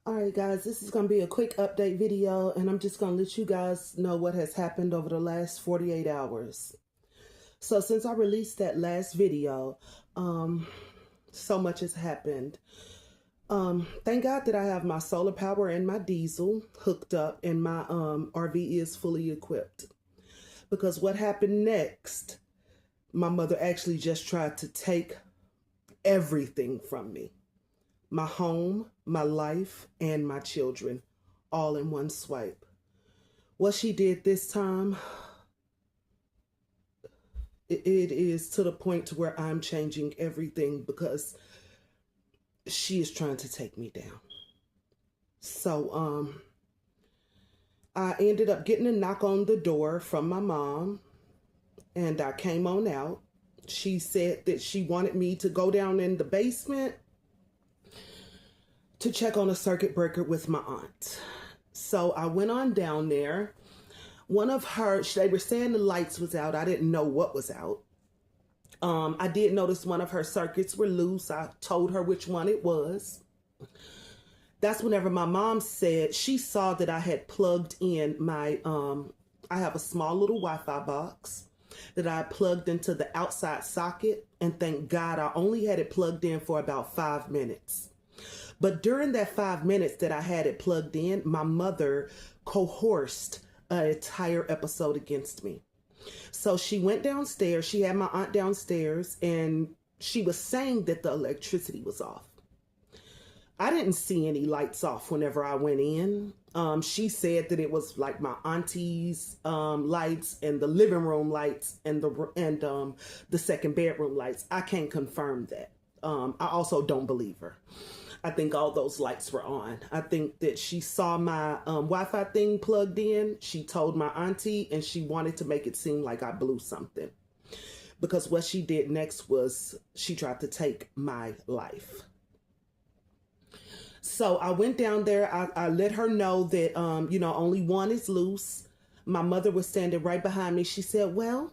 All right, guys, this is going to be a quick update video, and I'm just going to let you guys know what has happened over the last 48 hours. So since I released that last video, so much has happened. Thank God that I have my solar power and my diesel hooked up, and my RV is fully equipped. Because what happened next, my mother actually just tried to take everything from me. My home, my life, and my children, all in one swipe. What she did this time, it is to the point to where I'm changing everything because she is trying to take me down. So I ended up getting a knock on the door from my mom, and I came on out. She said that she wanted me to go down in the basement to check on a circuit breaker with my aunt. So I went on down there. They were saying the lights was out. I didn't know what was out. I did notice one of her circuits were loose. I told her which one it was. That's whenever my mom said she saw that I had plugged in my, I have a small little Wi-Fi box that I plugged into the outside socket. And thank God I only had it plugged in for about 5 minutes. But during that 5 minutes that I had it plugged in, my mother coerced an entire episode against me. So she went downstairs. She had my aunt downstairs, and she was saying that the electricity was off. I didn't see any lights off whenever I went in. She said that it was like my auntie's lights and the living room lights and the second bedroom lights. I can't confirm that. I also don't believe her. I think all those lights were on. I think that she saw my Wi-Fi thing plugged in. She told my auntie, and she wanted to make it seem like I blew something. Because what she did next was she tried to take my life. So I went down there. I let her know that, only one is loose. My mother was standing right behind me. She said, well,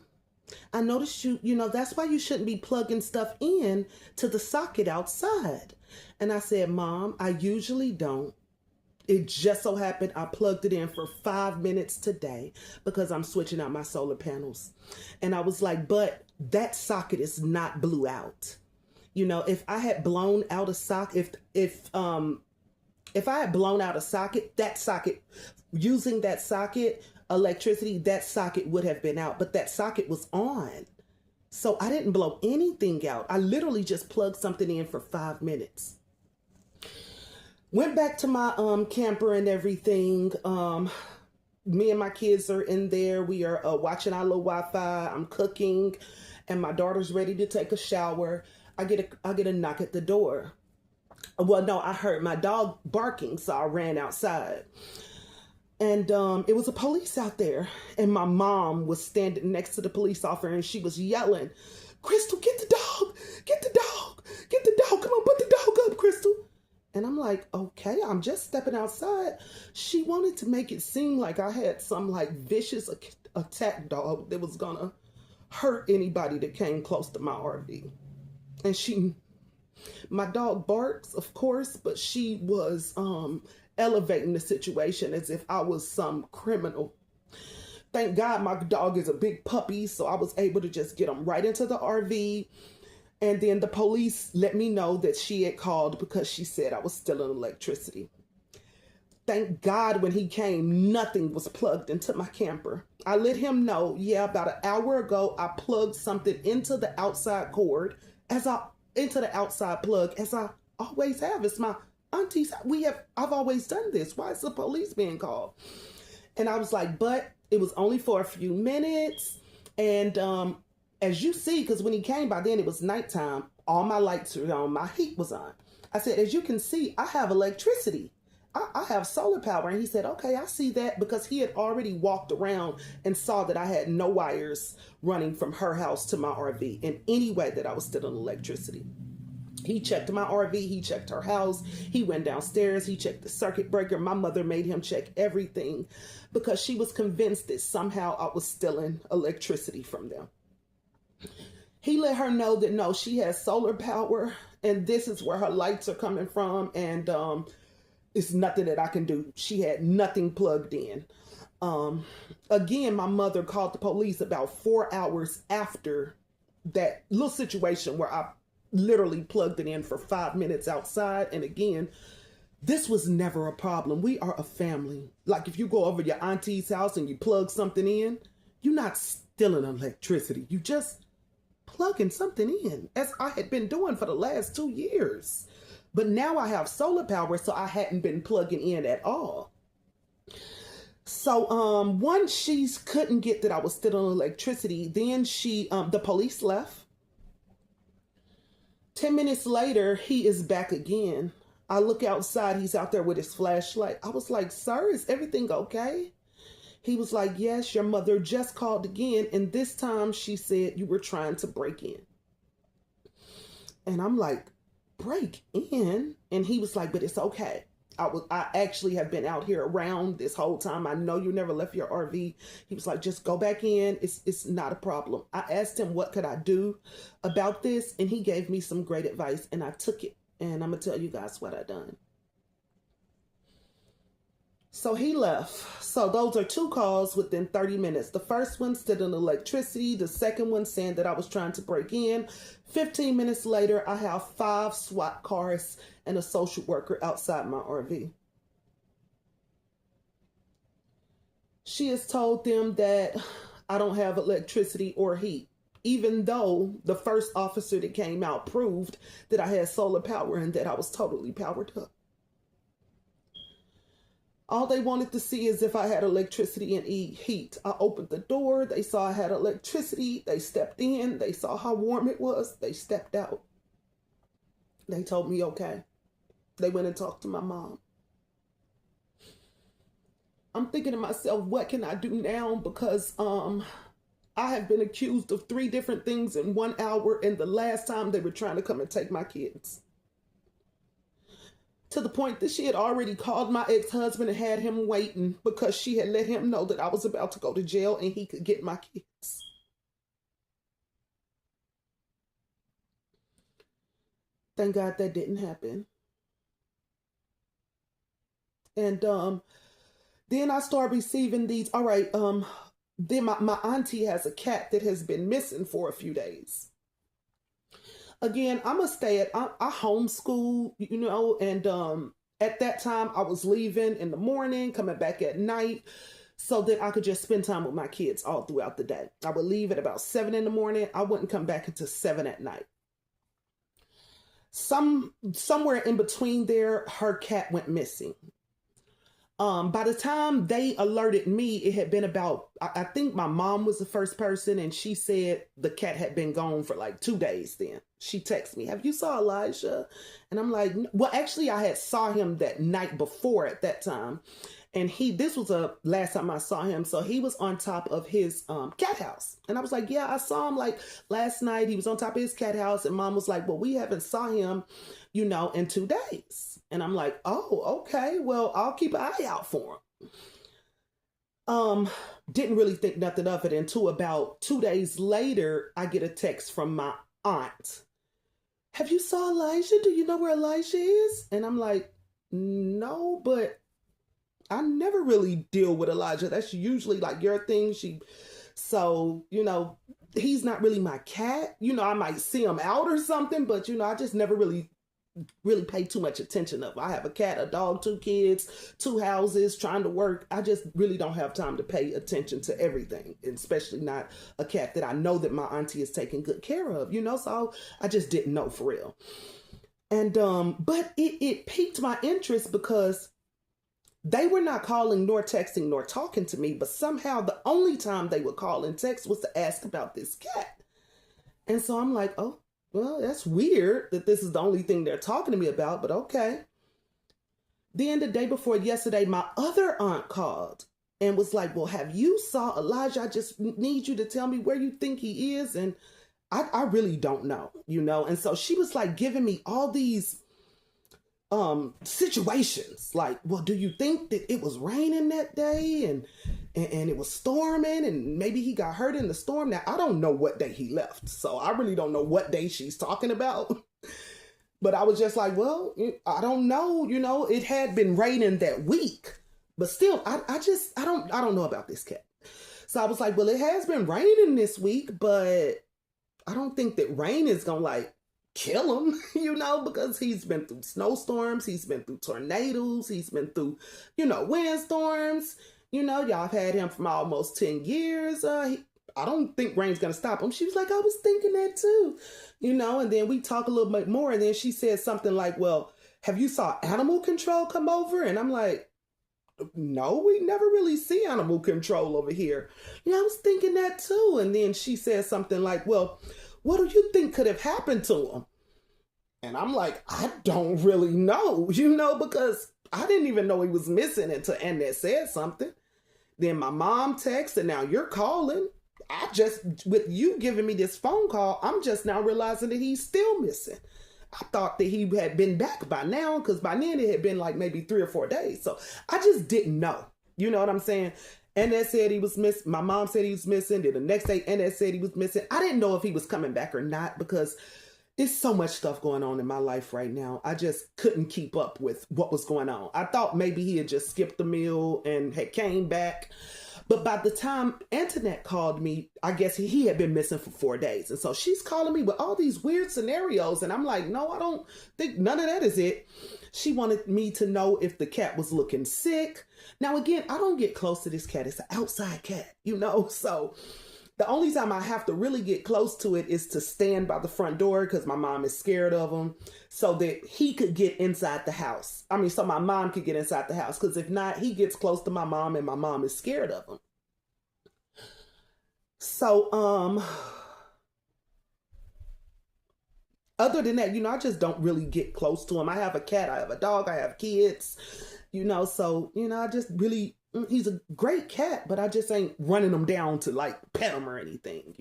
I noticed that's why you shouldn't be plugging stuff in to the socket outside. And I said, Mom, I usually don't. It just so happened I plugged it in for 5 minutes today because I'm switching out my solar panels. And I was like, but that socket is not blew out. If I had blown out a socket, if I had blown out a socket, using that socket, electricity, that socket would have been out, but that socket was on. So I didn't blow anything out. I literally just plugged something in for 5 minutes. Went back to my camper and everything. Me and my kids are in there. We are watching our little Wi-Fi. I'm cooking, and my daughter's ready to take a shower. I get a knock at the door. Well, no, I heard my dog barking, so I ran outside. And it was a police out there, and my mom was standing next to the police officer, and she was yelling, Crystal, get the dog, get the dog, get the dog. Come on, put the dog up, Crystal. And I'm like, okay, I'm just stepping outside. She wanted to make it seem like I had some like vicious attack dog that was gonna hurt anybody that came close to my RV. And my dog barks, of course, but she was elevating the situation as if I was some criminal. Thank God my dog is a big puppy, so I was able to just get him right into the RV. And then the police let me know that she had called because she said I was stealing electricity. Thank God when he came, nothing was plugged into my camper. I let him know, yeah, about an hour ago, I plugged something into the outside cord, into the outside plug, as I always have. It's my auntie's. I've always done this. Why is the police being called? And I was like, but it was only for a few minutes. And as you see, because when he came, by then it was nighttime, all my lights were on, my heat was on. I said, as you can see, I have electricity. I have solar power. And he said, okay, I see that, because he had already walked around and saw that I had no wires running from her house to my RV in any way that I was stealing electricity. He checked my RV, he checked her house, he went downstairs, he checked the circuit breaker. My mother made him check everything because she was convinced that somehow I was stealing electricity from them. He let her know that no, she has solar power, and this is where her lights are coming from, and It's nothing that I can do. She had nothing plugged in. Um, Again, my mother called the police about 4 hours after that little situation where I literally plugged it in for 5 minutes outside. And again, this was never a problem. We are a family. Like if you go over your auntie's house and you plug something in, you're not stealing electricity. You just plugging something in, as I had been doing for the last 2 years. But now I have solar power, so I hadn't been plugging in at all. So once she couldn't get that I was still on electricity, then the police left. 10 minutes later, he is back again. I look outside, he's out there with his flashlight. I was like, sir, is everything okay? He was like, yes, your mother just called again, and this time she said you were trying to break in. And I'm like, break in? And he was like, but it's okay. I actually have been out here around this whole time. I know you never left your RV. He was like, just go back in. It's not a problem. I asked him what could I do about this, and he gave me some great advice, and I took it. And I'm going to tell you guys what I done. So he left. So those are 2 calls within 30 minutes. The first one said on electricity. The second one saying that I was trying to break in. 15 minutes later, I have 5 SWAT cars and a social worker outside my RV. She has told them that I don't have electricity or heat, even though the first officer that came out proved that I had solar power and that I was totally powered up. All they wanted to see is if I had electricity and heat. I opened the door. They saw I had electricity. They stepped in. They saw how warm it was. They stepped out. They told me, okay. They went and talked to my mom. I'm thinking to myself, what can I do now? Because I have been accused of 3 different things in 1 hour. And the last time they were trying to come and take my kids. To the point that she had already called my ex-husband and had him waiting because she had let him know that I was about to go to jail and he could get my kids. Thank God that didn't happen. And then I started receiving these. All right, then my auntie has a cat that has been missing for a few days. Again, I homeschool, and at that time I was leaving in the morning, coming back at night so that I could just spend time with my kids all throughout the day. I would leave at about 7 in the morning. I wouldn't come back until 7 at night. Somewhere in between there, her cat went missing. By the time they alerted me, it had been about, I think my mom was the first person, and she said the cat had been gone for like 2 days then. She texted me, have you saw Elijah? And I'm like, well, actually I had saw him that night before at that time. And this was the last time I saw him. So he was on top of his cat house. And I was like, yeah, I saw him like last night. He was on top of his cat house. And mom was like, well, we haven't saw him, in 2 days. And I'm like, oh, okay, well, I'll keep an eye out for him. Didn't really think nothing of it until about 2 days later, I get a text from my aunt. Have you saw Elijah? Do you know where Elijah is? And I'm like, no, but I never really deal with Elijah. That's usually like your thing. So, he's not really my cat. I might see him out or something, but, I just never really pay too much attention of. I have a cat, a dog, 2 kids, 2 houses, trying to work. I just really don't have time to pay attention to everything, especially not a cat that I know that my auntie is taking good care of, so I just didn't know for real. And, but it piqued my interest because they were not calling nor texting nor talking to me, but somehow the only time they would call and text was to ask about this cat. And so I'm like, oh, well, that's weird that this is the only thing they're talking to me about, but okay. Then the day before yesterday, my other aunt called and was like, well, have you saw Elijah? I just need you to tell me where you think he is. And I really don't know, And so she was like giving me all these situations like, well, do you think that it was raining that day and it was storming and maybe he got hurt in the storm? Now, I don't know what day he left, so I really don't know what day she's talking about. But I was just like, well, I don't know. It had been raining that week, but still, I don't know about this cat. So I was like, well, it has been raining this week, but I don't think that rain is gonna like kill him, because he's been through snowstorms, he's been through tornadoes, he's been through, windstorms. Y'all have had him for almost 10 years. I don't think rain's gonna stop him. She was like, I was thinking that too, and then we talk a little bit more, and then she said something like, well, have you saw animal control come over? And I'm like, no, we never really see animal control over here. I was thinking that too. And then she said something like, well, what do you think could have happened to him? And I'm like, I don't really know, because I didn't even know he was missing until Annette said something. Then my mom texted, now you're calling. With you giving me this phone call, I'm just now realizing that he's still missing. I thought that he had been back by now, because by then it had been like maybe 3 or 4 days. So I just didn't know. You know what I'm saying? Annette said he was missing. My mom said he was missing. Then the next day, Annette said he was missing. I didn't know if he was coming back or not, because there's so much stuff going on in my life right now. I just couldn't keep up with what was going on. I thought maybe he had just skipped the meal and had came back. But by the time Antoinette called me, I guess he had been missing for 4 days. And so she's calling me with all these weird scenarios. And I'm like, no, I don't think none of that is it. She wanted me to know if the cat was looking sick. Now, again, I don't get close to this cat. It's an outside cat, So the only time I have to really get close to it is to stand by the front door, because my mom is scared of him, so that he could get inside the house. So my mom could get inside the house, because if not, he gets close to my mom and my mom is scared of him. So, other than that, I just don't really get close to him. I have a cat, I have a dog, I have kids, so, I just really, he's a great cat, but I just ain't running him down to like pet him or anything,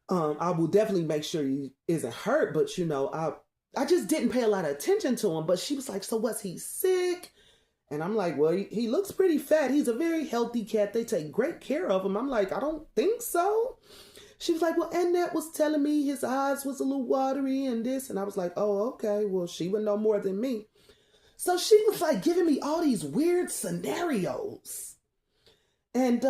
I will definitely make sure he isn't hurt, but I just didn't pay a lot of attention to him. But she was like, so was he sick? And I'm like, well, he looks pretty fat. He's a very healthy cat. They take great care of him. I'm like, I don't think so. She was like, well, Annette was telling me his eyes was a little watery and this. And I was like, oh, okay. Well, she would know more than me. So she was like giving me all these weird scenarios. And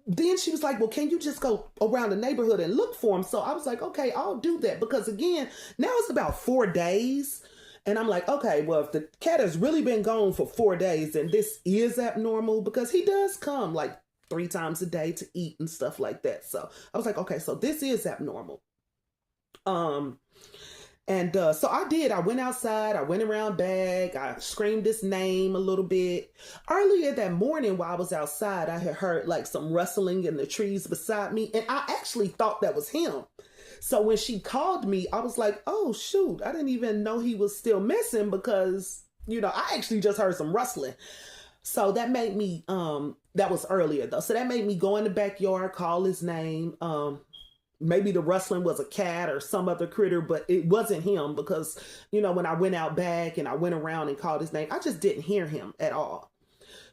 then she was like, well, can you just go around the neighborhood and look for him? So I was like, okay, I'll do that. Because again, now it's about 4 days. And I'm like, okay, well, if the cat has really been gone for 4 days, then this is abnormal, because he does come like 3 times a day to eat and stuff like that. So I was like, okay, so this is abnormal. So I did. I went outside. I went around back. I screamed his name a little bit. Earlier that morning while I was outside, I had heard like some rustling in the trees beside me. And I actually thought that was him. So when she called me, I was like, oh, shoot, I didn't even know he was still missing, because, I actually just heard some rustling. So that made me, that was earlier though. So that made me go in the backyard, call his name. Maybe the rustling was a cat or some other critter, but it wasn't him, because, when I went out back and I went around and called his name, I just didn't hear him at all.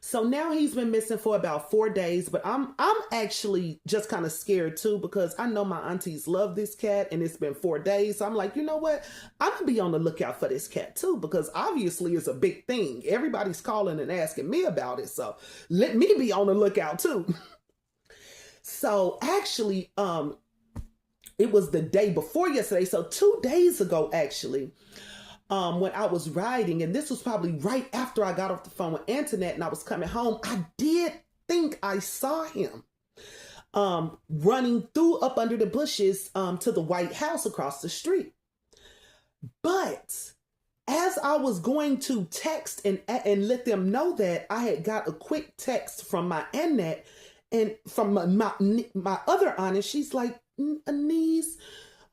So now he's been missing for about 4 days, but I'm actually just kind of scared too, because I know my aunties love this cat and it's been 4 days. So I'm like, you know what? I'm gonna be on the lookout for this cat too, because obviously it's a big thing. Everybody's calling and asking me about it. So let me be on the lookout too. So actually, it was the day before yesterday. So 2 days ago, actually, when I was riding, and this was probably right after I got off the phone with Antoinette and I was coming home, I did think I saw him running through up under the bushes to the White House across the street. But as I was going to text and let them know that, I had got a quick text from my Annette and from my other aunt, and she's like, Anise,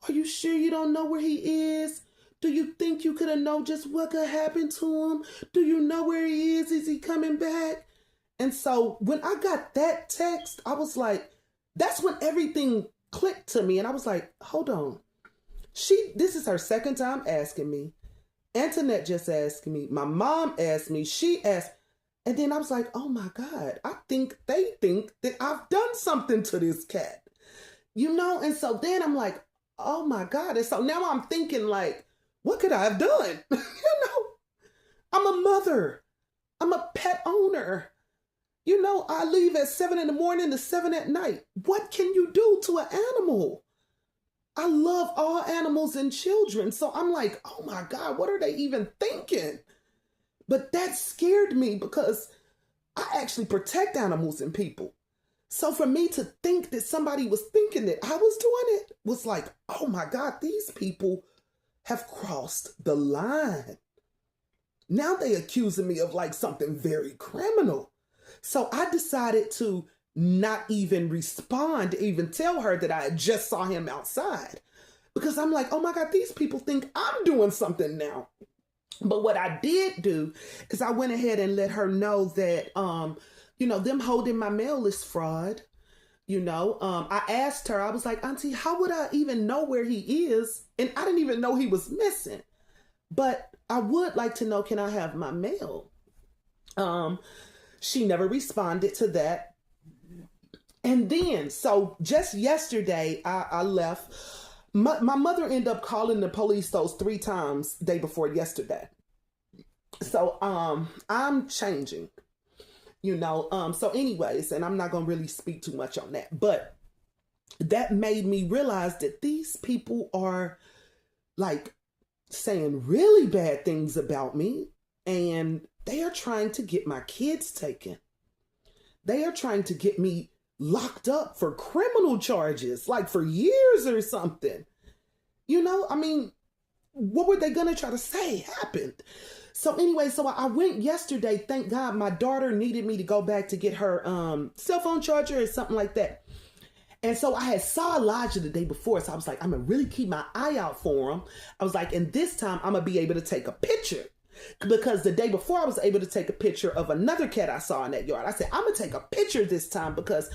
are you sure you don't know where he is? Do you think you could have known just what could happen to him? Do you know where he is? Is he coming back? And so when I got that text, I was like, that's when everything clicked to me. And I was like, hold on. This is her second time asking me. Antoinette just asked me. My mom asked me. She asked. And then I was like, oh my God, I think they think that I've done something to this cat. And so then I'm like, oh my God. And so now I'm thinking like, what could I have done? I'm a mother. I'm a pet owner. I leave at 7 in the morning to 7 at night. What can you do to an animal? I love all animals and children. So I'm like, oh my God, what are they even thinking? But that scared me because I actually protect animals and people. So for me to think that somebody was thinking that I was doing it was like, oh my God, these people have crossed the line. Now they accusing me of like something very criminal. So I decided to not even respond, even tell her that I just saw him outside. Because I'm like, oh my God, these people think I'm doing something now. But what I did do is I went ahead and let her know that, them holding my mail is fraud. I asked her, I was like, Auntie, how would I even know where he is? And I didn't even know he was missing. But I would like to know, can I have my mail? She never responded to that. And then, so just yesterday, I left. My mother ended up calling the police those 3 times day before yesterday. So I'm changing, so anyways, and I'm not going to really speak too much on that. But that made me realize that these people are like saying really bad things about me. And they are trying to get my kids taken. They are trying to get me locked up for criminal charges, like for years or something. What were they going to try to say happened? So anyway, so I went yesterday. Thank God my daughter needed me to go back to get her cell phone charger or something like that. And so I had saw Elijah the day before. So I was like, I'm going to really keep my eye out for him. I was like, and this time I'm going to be able to take a picture. Because the day before I was able to take a picture of another cat I saw in that yard. I said, I'm going to take a picture this time because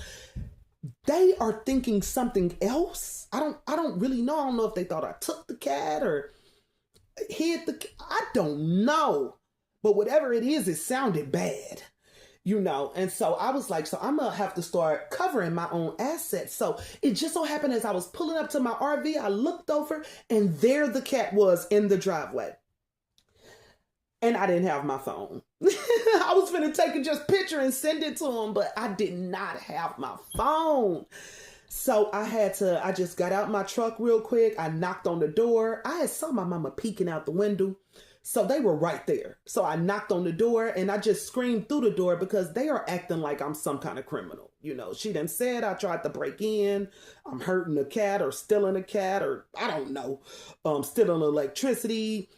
they are thinking something else. I don't really know. I don't know if they thought I took the cat or hid the cat. I don't know. But whatever it is, it sounded bad. And so I was like, so I'm going to have to start covering my own assets. So it just so happened as I was pulling up to my RV, I looked over and there the cat was in the driveway. And I didn't have my phone. I was finna take a just picture and send it to him, but I did not have my phone. So I just got out my truck real quick. I knocked on the door. I had saw my mama peeking out the window. So they were right there. So I knocked on the door and I just screamed through the door because they are acting like I'm some kind of criminal. She done said I tried to break in. I'm hurting a cat or stealing a cat or I don't know. Stealing electricity.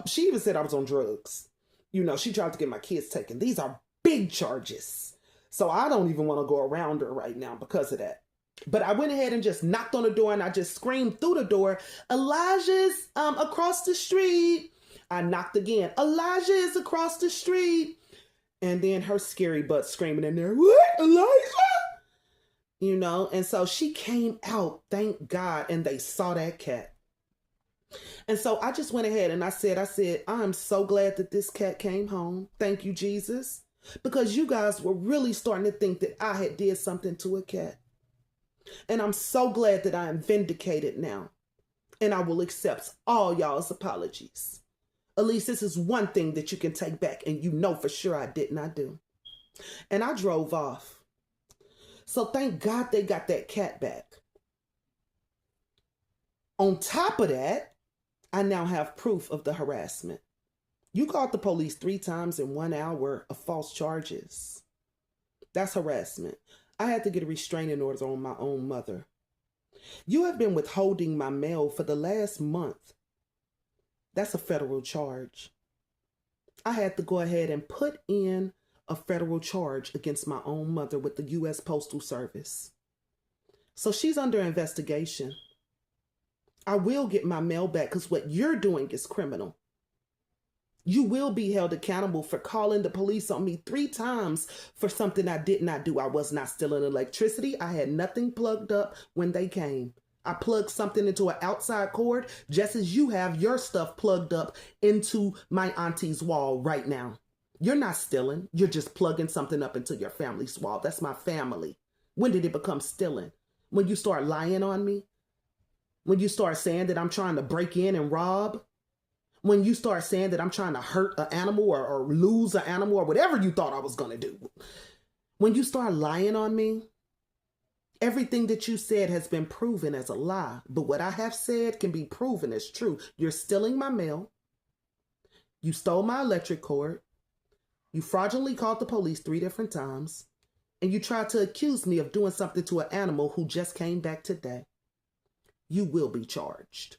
She even said I was on drugs. She tried to get my kids taken. These are big charges. So I don't even want to go around her right now because of that. But I went ahead and just knocked on the door and I just screamed through the door, Elijah's across the street. I knocked again. Elijah is across the street. And then her scary butt screaming in there, what, Elijah? And so she came out, thank God, and they saw that cat. And so I just went ahead and I said, I'm so glad that this cat came home. Thank you, Jesus. Because you guys were really starting to think that I had did something to a cat. And I'm so glad that I am vindicated now. And I will accept all y'all's apologies. At least this is one thing that you can take back and for sure I did not do. And I drove off. So thank God they got that cat back. On top of that, I now have proof of the harassment. You called the police 3 times in 1 hour of false charges. That's harassment. I had to get a restraining order on my own mother. You have been withholding my mail for the last month. That's a federal charge. I had to go ahead and put in a federal charge against my own mother with the U.S. Postal Service. So she's under investigation. I will get my mail back because what you're doing is criminal. You will be held accountable for calling the police on me 3 times for something I did not do. I was not stealing electricity. I had nothing plugged up when they came. I plugged something into an outside cord just as you have your stuff plugged up into my auntie's wall right now. You're not stealing. You're just plugging something up into your family's wall. That's my family. When did it become stealing? When you start lying on me? When you start saying that I'm trying to break in and rob? When you start saying that I'm trying to hurt an animal or lose an animal or whatever you thought I was going to do. When you start lying on me, everything that you said has been proven as a lie. But what I have said can be proven as true. You're stealing my mail. You stole my electric cord. You fraudulently called the police 3 different times. And you tried to accuse me of doing something to an animal who just came back today. You will be charged.